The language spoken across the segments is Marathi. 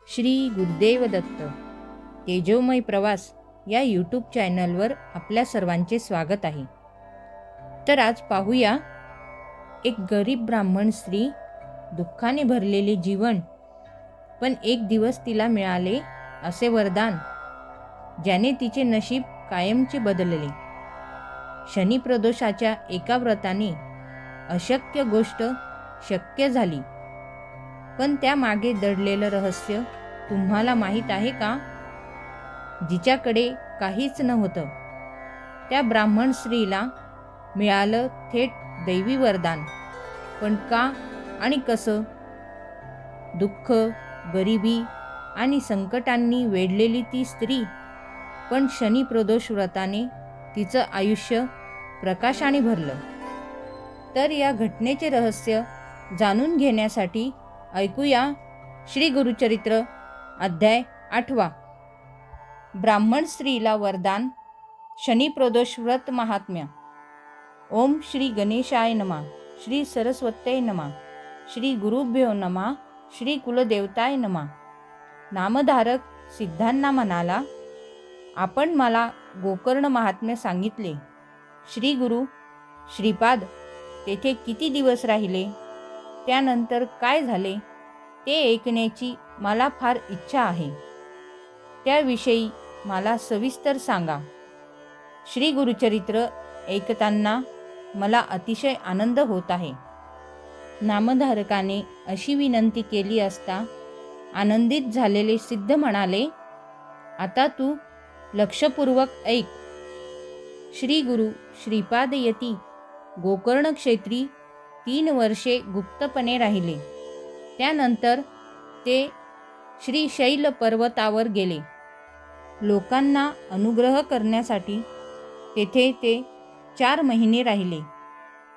श्री गुरुदेव दत्त तेजोमय प्रवास या यूट्यूब चॅनलवर आपल्या सर्वांचे स्वागत आहे. तर आज पाहूया एक गरीब ब्राह्मण स्त्री, दुःखाने भरलेले जीवन, पण एक दिवस तिला मिळाले असे वरदान ज्याने तिचे नशीब कायमचे बदलले. शनिप्रदोषाच्या एका व्रताने अशक्य गोष्ट शक्य झाली. पण त्यामागे दडलेलं रहस्य तुम्हाला माहीत आहे का? जिच्याकडे काहीच नव्हतं त्या ब्राह्मण स्त्रीला मिळालं थेट दैवी वरदान. पण का आणि कसं? दुःख, गरिबी आणि संकटांनी वेढलेली ती स्त्री, पण शनिप्रदोष व्रताने तिचं आयुष्य प्रकाशाने भरलं. तर या घटनेचे रहस्य जाणून घेण्यासाठी ऐकूया श्री गुरुचरित्र अध्याय 8. ब्राह्मण स्त्रीला वरदान. शनिप्रदोष व्रत महात्म्य. ओम श्री गणेशाय नमः. श्री सरस्वत्यै नमः. श्री गुरुभ्यो नमः. श्री कुलदेवताय नमः. नामधारक सिद्धांना म्हणाला, आपण मला गोकर्ण महात्म्य सांगितले. श्री गुरु श्रीपाद तेथे किती दिवस राहिले, त्यानंतर काय झाले ते ऐकण्याची मला फार इच्छा आहे. त्याविषयी मला सविस्तर सांगा. श्री गुरुचरित्र ऐकताना मला अतिशय आनंद होत आहे. नामधारकाने अशी विनंती केली असता आनंदित झालेले सिद्ध म्हणाले, आता तू लक्षपूर्वक ऐक. श्री गुरु श्रीपाद यती गोकर्ण क्षेत्री 3 वर्षे गुप्तपणे राहिले. त्यानंतर ते श्री शैल पर्वतावर गेले. लोकांना अनुग्रह करण्यासाठी तेथे ते 4 महिने राहिले.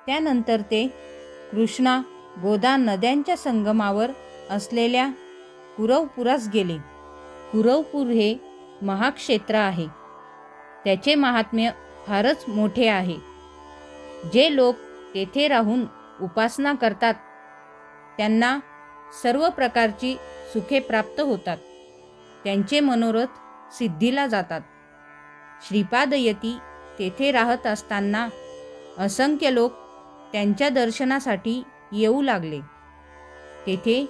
त्यानंतर ते कृष्णा गोदा नद्यांच्या संगमावर असलेल्या कुरवपुरास गेले. कुरवपूर हे महाक्षेत्र आहे. त्याचे महात्म्य फारच मोठे आहे. जे लोक तेथे राहून उपासना करतात त्यांना सर्व प्रकारची सुखे प्राप्त होतात. त्यांचे मनोरथ सिद्धीला जातात. श्रीपाद यती तेथे राहत असताना असंख्य लोक त्यांच्या दर्शनासाठी येऊ लागले. तेथे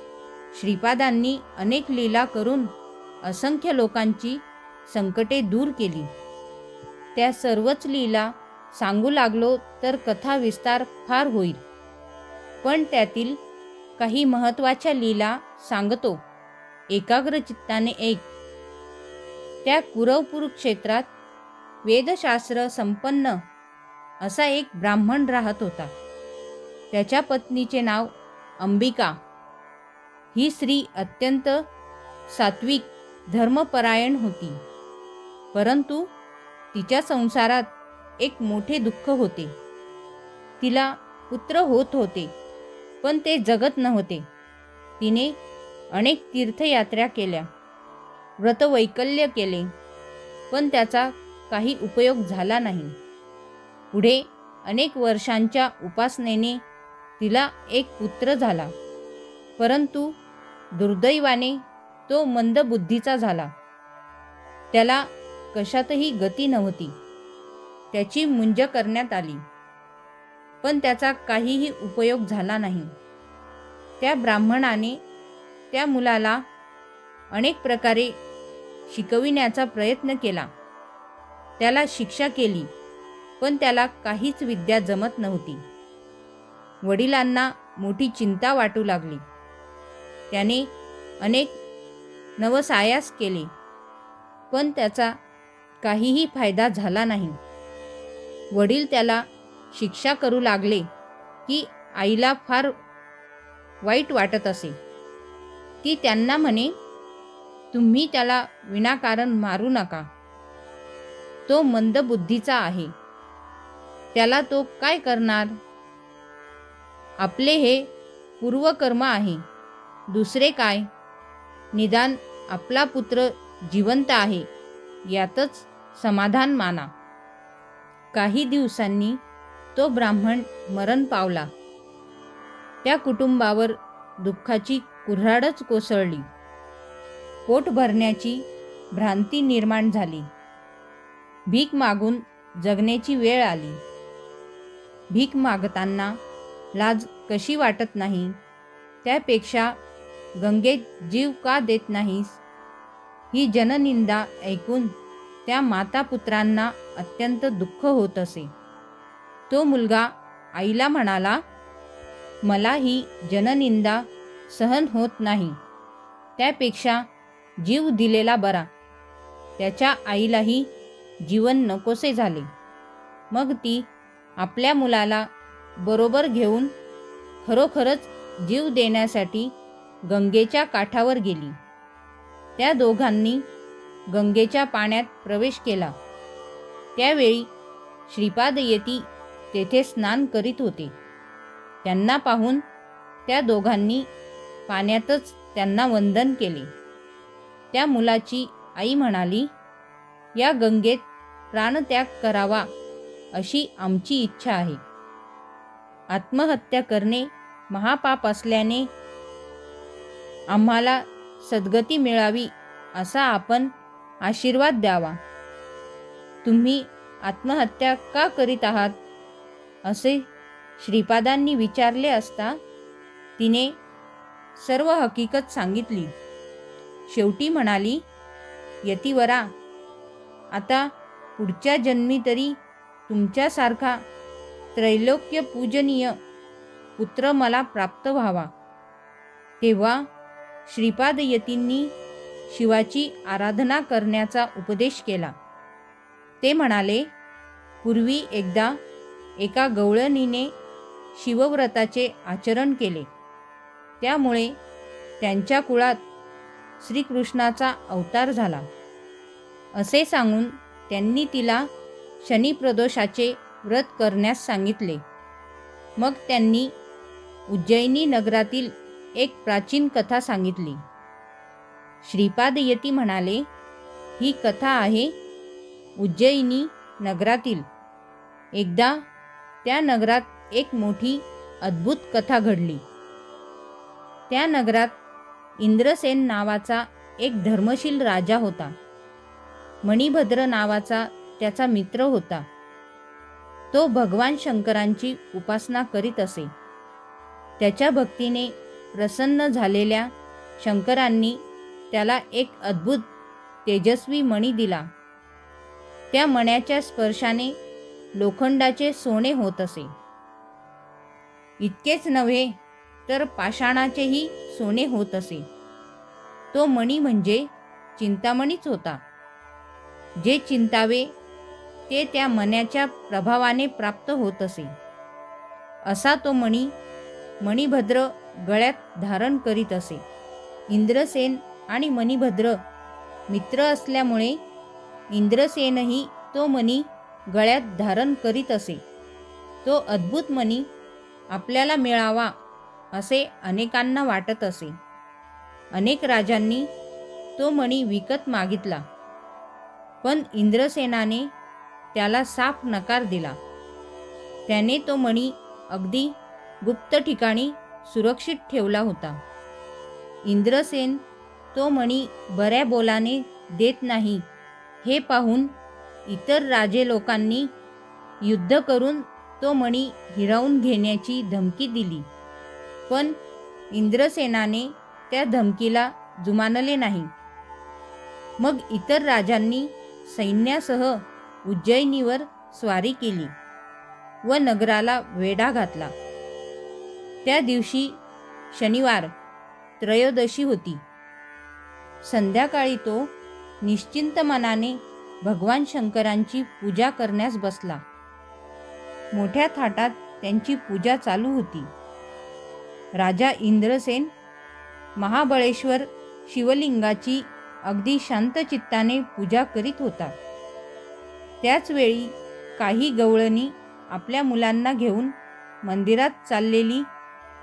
श्रीपादांनी अनेक लीला करून असंख्य लोकांची संकटे दूर केली. त्या सर्वच लीला सांगू लागलो तर कथा विस्तार फार होईल, पण त्यातील काही महत्त्वाच्या लीला सांगतो. एकाग्र चित्ताने ऐक. त्या कुरवपूर क्षेत्रात वेदशास्त्र संपन्न असा एक ब्राह्मण राहत होता. त्याच्या पत्नीचे नाव अंबिका. ही स्त्री अत्यंत सात्विक, धर्मपरायण होती. परंतु तिच्या संसारात एक मोठे दुःख होते. तिला पुत्र होत होते, पण ते जगत नव्हते. तिने अनेक तीर्थयात्रा केल्या, व्रतवैकल्य केले, पण त्याचा काही उपयोग झाला नाही. पुढे अनेक वर्षांच्या उपासनेने तिला एक पुत्र झाला, परंतु दुर्दैवाने तो मंदबुद्धीचा झाला. त्याला कशातही गती नव्हती. त्याची मुंज करण्यात आली, पण त्याचा काहीही उपयोग झाला नाही. त्या ब्राह्मणाने त्या मुलाला अनेक प्रकारे शिकविण्याचा प्रयत्न केला. त्याला शिक्षा केली, पण त्याला काहीच विद्या जमत नव्हती. वडिलांना मोठी चिंता वाटू लागली. त्याने अनेक नवसायास केले, पण त्याचा काहीही फायदा झाला नाही. वडील त्याला शिक्षा करू लागले की आईला फार वाईट वाटत असे. ती त्यांना म्हणे, तुम्ही त्याला विनाकारण मारू नका. तो मंदबुद्धीचा आहे. त्याला तो काय करणार? आपले हे पूर्वकर्म आहे, दुसरे काय? निदान आपला पुत्र जिवंत आहे यातच समाधान माना. काही दिवसांनी तो ब्राह्मण मरण पावला. त्या कुटुंबावर दुःखाची कुऱ्हाडच कोसळली. पोट भरण्याची भ्रांती निर्माण झाली. भीक मागून जगण्याची वेळ आली. भीक मागताना लाज कशी वाटत नाही? त्यापेक्षा गंगेत जीव का देत नाहीस? ही जननिंदा ऐकून त्या मातापुत्रांना अत्यंत दुःख होत असे. तो मुलगा आईला म्हणाला, मला ही जननिंदा सहन होत नाही. त्यापेक्षा जीव दिलेला बरा. त्याच्या आईलाही जीवन नकोसे झाले. मग ती आपल्या मुलाला बरोबर घेऊन खरोखरच जीव देण्यासाठी गंगेच्या काठावर गेली. त्या दोघांनी गंगेच्या पाण्यात प्रवेश केला. त्यावेळी श्रीपाद येती तेथे स्नान करीत होते. त्यांना पाहून त्या दोघांनी पाण्यातच त्यांना वंदन केले. त्या मुलाची आई म्हणाली, या गंगेत प्राणत्याग करावा अशी आमची इच्छा आहे. आत्महत्या करणे महापाप असल्याने आम्हाला सद्गती मिळावी असा आपण आशीर्वाद द्यावा. तुम्ही आत्महत्या का करीत आहात असे श्रीपादांनी विचारले असता तिने सर्व हकीकत सांगितली. शेवटी म्हणाली, यतिवरा, आता पुढच्या जन्मी तरी तुमच्यासारखा त्रैलोक्य पूजनीय पुत्र मला प्राप्त व्हावा. तेव्हा श्रीपाद यतींनी शिवाची आराधना करण्याचा उपदेश केला. ते म्हणाले, पूर्वी एकदा एका गवळणीने शिवव्रताचे आचरण केले. त्यामुळे त्यांच्या कुळात श्रीकृष्णाचा अवतार झाला. असे सांगून त्यांनी तिला शनिप्रदोषाचे व्रत करण्यास सांगितले. मग त्यांनी उज्जैनी नगरातील एक प्राचीन कथा सांगितली. श्रीपाद यती म्हणाले, ही कथा आहे उज्जैनी नगरातील. एकदा त्या नगरात एक मोठी अद्भुत कथा घडली. त्या नगरात इंद्रसेन नावाचा एक धर्मशील राजा होता. मणिभद्र नावाचा त्याचा मित्र होता. तो भगवान शंकरांची उपासना करीत असे. त्याच्या भक्तीने प्रसन्न झालेल्या शंकरांनी त्याला एक अद्भुत तेजस्वी मणी दिला. त्या मण्याच्या स्पर्शाने लोखंडाचे सोने होत असे. इतकेच नव्हे तर पाषाणाचेही सोने होत असे. तो मणी म्हणजे चिंतामणीच होता. जे चिंतावे ते त्या मण्याच्या प्रभावाने प्राप्त होत असे. असा तो मणी मणिभद्र गळ्यात धारण करीत असे. इंद्रसेन आणि मणिभद्र मित्र असल्यामुळे इंद्रसेनही तो मणी गळ्यात धारण करीत असे. तो अद्भुत मणी आपल्याला मिळावा असे अनेकांना वाटत असे. अनेक राजांनी तो मणी विकत मागितला, पण इंद्रसेनाने त्याला साफ नकार दिला. त्याने तो मणी अगदी गुप्त ठिकाणी सुरक्षित ठेवला होता. इंद्रसेन तो मणी बऱ्या बोलाने देत नाही हे पाहून इतर राजे लोकांनी युद्ध करून तो मणी हिरावून घेण्याची धमकी दिली. पण इंद्रसेनाने त्या धमकीला जुमानले नाही. मग इतर राजांनी सैन्यासह उज्जैनीवर स्वारी केली व नगराला वेढा घातला. त्या दिवशी शनिवार त्रयोदशी होती. संध्याकाळी तो निश्चिंत मनाने भगवान शंकरांची पूजा करण्यास बसला. मोठ्या थाटात त्यांची पूजा चालू होती. राजा इंद्रसेन महाबळेश्वर शिवलिंगाची अगदी शांत चित्ताने पूजा करीत होता. त्याचवेळी काही गवळणी आपल्या मुलांना घेऊन मंदिरात चाललेली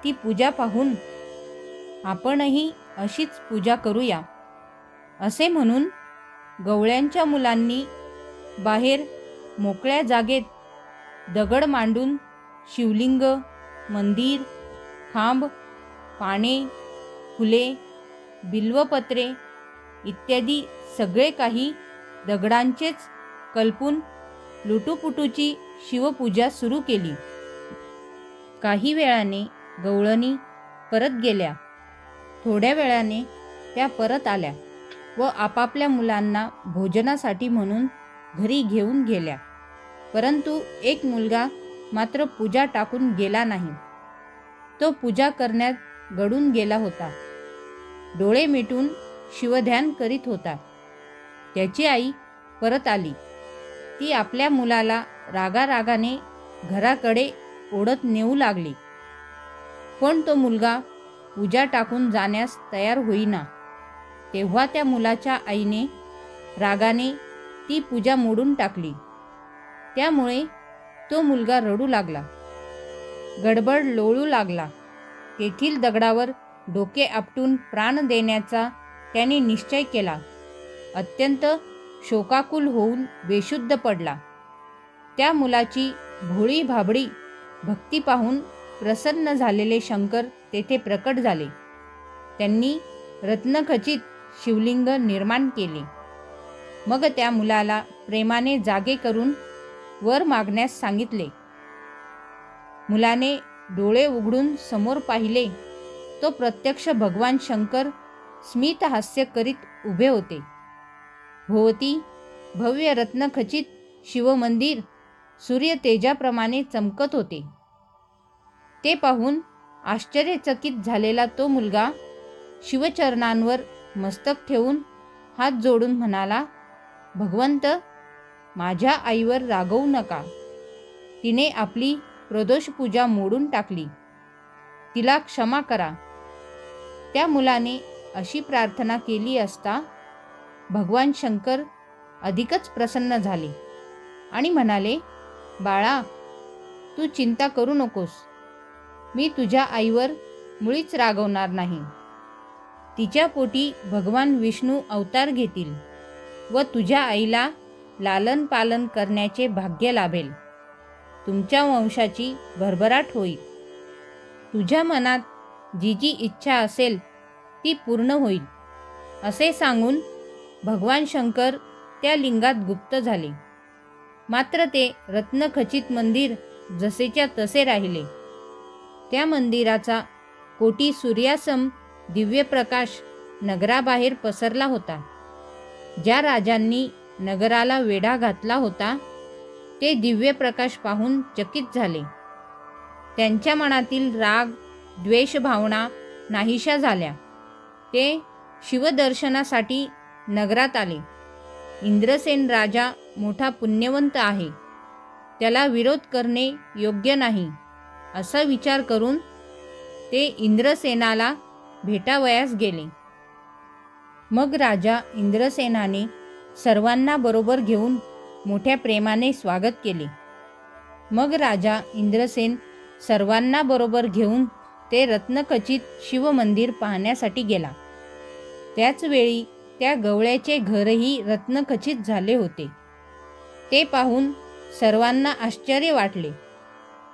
ती पूजा पाहून आपणही अशीच पूजा करूया असे म्हणून गवळ्यांच्या मुलांनी बाहेर मोकळ्या जागेत दगड मांडून शिवलिंग, मंदिर, खांब, पाने, फुले, बिल्वपत्रे इत्यादी सगळे काही दगडांचेच कल्पून लुटूपुटूची शिवपूजा सुरू केली. काही वेळाने गवळणी परत गेल्या. थोड्या वेळाने त्या परत आल्या व आपापल्या मुलांना भोजनासाठी म्हणून घरी घेऊन गेल्या. परंतु एक मुलगा मात्र पूजा टाकून गेला नाही. तो पूजा करण्यात गढून गेला होता. डोळे मिटून शिवध्यान करीत होता. त्याची आई परत आली. ती आपल्या मुलाला रागारागाने घराकडे ओढत नेऊ लागली. पण तो मुलगा पूजा टाकून जाण्यास तयार होईना. तेव्हा त्या मुलाच्या आईने रागाने ती पूजा मोडून टाकली. त्यामुळे तो मुलगा रडू लागला, गडबड लोळू लागला. तेथील दगडावर डोके आपटून प्राण देण्याचा त्याने निश्चय केला. अत्यंत शोकाकुल होऊन बेशुद्ध पडला. त्या मुलाची भोळी भाबडी भक्ती पाहून प्रसन्न झालेले शंकर तेथे प्रकट झाले. त्यांनी रत्नखचित शिवलिंग निर्माण केले. मग त्या मुलाला प्रेमाने जागे करून वर मागण्यास सांगितले. मुलाने डोळे उघडून समोर पाहिले तो प्रत्यक्ष भगवान शंकर स्मित हास्य करीत उभे होते. भोवती भव्य रत्नखचित शिवमंदिर सूर्य तेजाप्रमाणे चमकत होते. ते पाहून आश्चर्यचकित झालेला तो मुलगा शिवचरणांवर मस्तक ठेवून हात जोडून म्हणाला, भगवंत, माझ्या आईवर रागवू नका. तिने आपली प्रदोष पूजा मोडून टाकली. तिला क्षमा करा. त्या मुलाने अशी प्रार्थना केली असता भगवान शंकर अधिकच प्रसन्न झाले आणि म्हणाले, बाळा, तू चिंता करू नकोस. मी तुझ्या आईवर मुळीच रागवणार नाही. तिच्या पोटी भगवान विष्णू अवतार घेतील व तुझ्या आईला लालन पालन करण्याचे भाग्य लाभेल. तुमच्या वंशाची भरभराट होईल. तुझ्या मनात जी जी इच्छा असेल ती पूर्ण होईल. असे सांगून भगवान शंकर त्या लिंगात गुप्त झाले. मात्र ते रत्नखचित मंदिर जसेच्या तसे राहिले. त्या मंदिराचा कोटी सूर्यासम दिव्य प्रकाश नगराबाहेर पसरला होता. ज्या राजांनी नगराला वेढा घातला होता ते दिव्य प्रकाश पाहून चकित झाले. त्यांच्या मनातील राग द्वेष भावना नाहीशा झाल्या. ते शिवदर्शनासाठी नगरात आले. इंद्रसेन राजा मोठा पुण्यवंत आहे. त्याला विरोध करणे योग्य नाही असा विचार करून ते इंद्रसेनाला भेटावयास गेले. मग राजा इंद्रसेनाने सर्वांना बरोबर घेऊन मोठ्या प्रेमाने स्वागत केले. मग राजा इंद्रसेन सर्वांना बरोबर घेऊन ते रत्नखचित शिवमंदिर पाहण्यासाठी गेला. त्याच वेळी त्या गवळ्याचे घरही रत्नखचित झाले होते. ते पाहून सर्वांना आश्चर्य वाटले.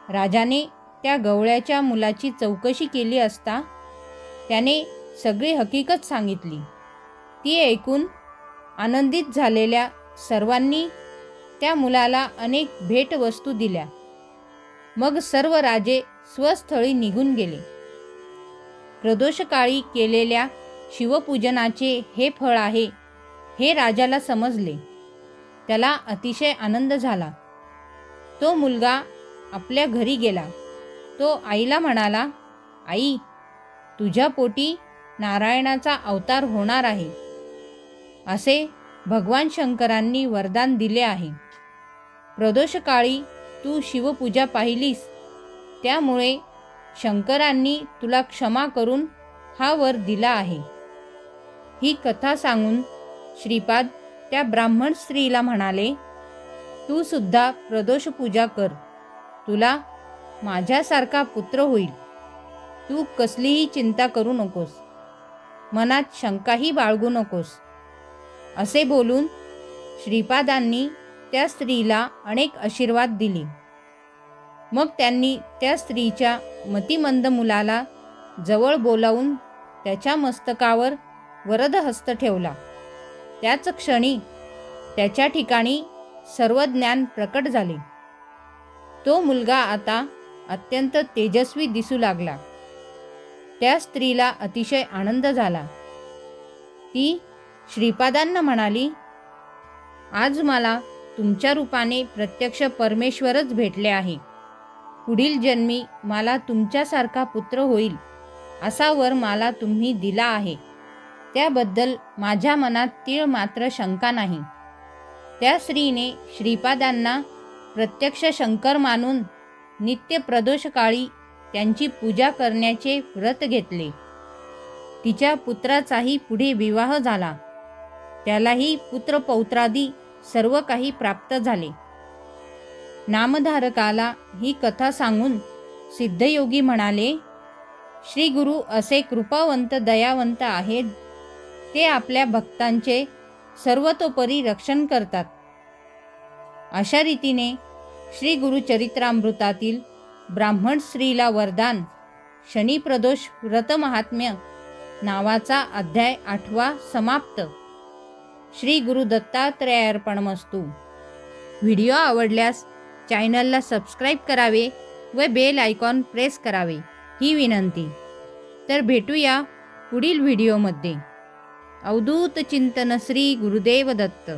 राजाने त्या गवळ्याच्या मुलाची चौकशी केली असता त्याने सगळी हकीकत सांगितली. ती ऐकून आनंदित झालेल्या सर्वांनी त्या मुलाला अनेक भेटवस्तू दिल्या. मग सर्व राजे स्वस्थळी निघून गेले. प्रदोषकाळी केलेल्या शिवपूजनाचे हे फळ आहे हे राजाला समजले. त्याला अतिशय आनंद झाला. तो मुलगा आपल्या घरी गेला. तो आईला म्हणाला, आई, तुझ्या पोटी नारायणाचा अवतार होणार आहे असे भगवान शंकरांनी वरदान दिले आहे. प्रदोषकाळी तू शिवपूजा पाहिलीस, त्यामुळे शंकरांनी तुला क्षमा करून हा वर दिला आहे. ही कथा सांगून श्रीपाद त्या ब्राह्मण स्त्रीला म्हणाले, तू सुद्धा प्रदोष पूजा कर. तुला माझ्यासारखा पुत्र होईल. तू कसलीही चिंता करू नकोस. मनात शंकाही बाळगू नकोस. असे बोलून श्रीपादांनी त्या स्त्रीला अनेक आशीर्वाद दिले. मग त्यांनी त्या स्त्रीच्या मतिमंद मुलाला जवळ बोलावून त्याच्या मस्तकावर वरदहस्त ठेवला. त्याच क्षणी त्याच्या ठिकाणी सर्व ज्ञान प्रकट झाले. तो मुलगा आता अत्यंत तेजस्वी दिसू लागला. त्या स्त्रीला अतिशय आनंद झाला. ती श्रीपादांना म्हणाली, आज मला तुमच्या रूपाने प्रत्यक्ष परमेश्वरच भेटले आहे. पुढील जन्मी मला तुमच्यासारखा पुत्र होईल असा वर मला तुम्ही दिला आहे. त्याबद्दल माझ्या मनात तीळ मात्र शंका नाही. त्या स्त्रीने श्रीपादांना प्रत्यक्ष शंकर मानून नित्य प्रदोषकाळी त्यांची पूजा करण्याचे व्रत घेतले. तिच्या पुत्राचाही पुढे विवाह झाला. त्यालाही पुत्रपौत्रादी सर्व काही प्राप्त झाले. नामधारकाला ही कथा सांगून सिद्धयोगी म्हणाले, श्री गुरु असे कृपावंत दयावंत आहेत. ते आपल्या भक्तांचे सर्वतोपरी रक्षण करतात. अशा रीतीने श्री गुरुचरित्रामृतातील ब्राह्मण स्त्रीला वरदान शनिप्रदोष व्रतमहात्म्य नावाचा अध्याय 8 समाप्त. श्री गुरु दत्तात्रेयार्पणमस्तु. व्हिडिओ आवडल्यास चॅनलला सबस्क्राईब करावे व बेल आयकॉन प्रेस करावे ही विनंती. तर भेटूया पुढील व्हिडिओमध्ये. अवधूत चिंतन श्री गुरुदेव दत्त.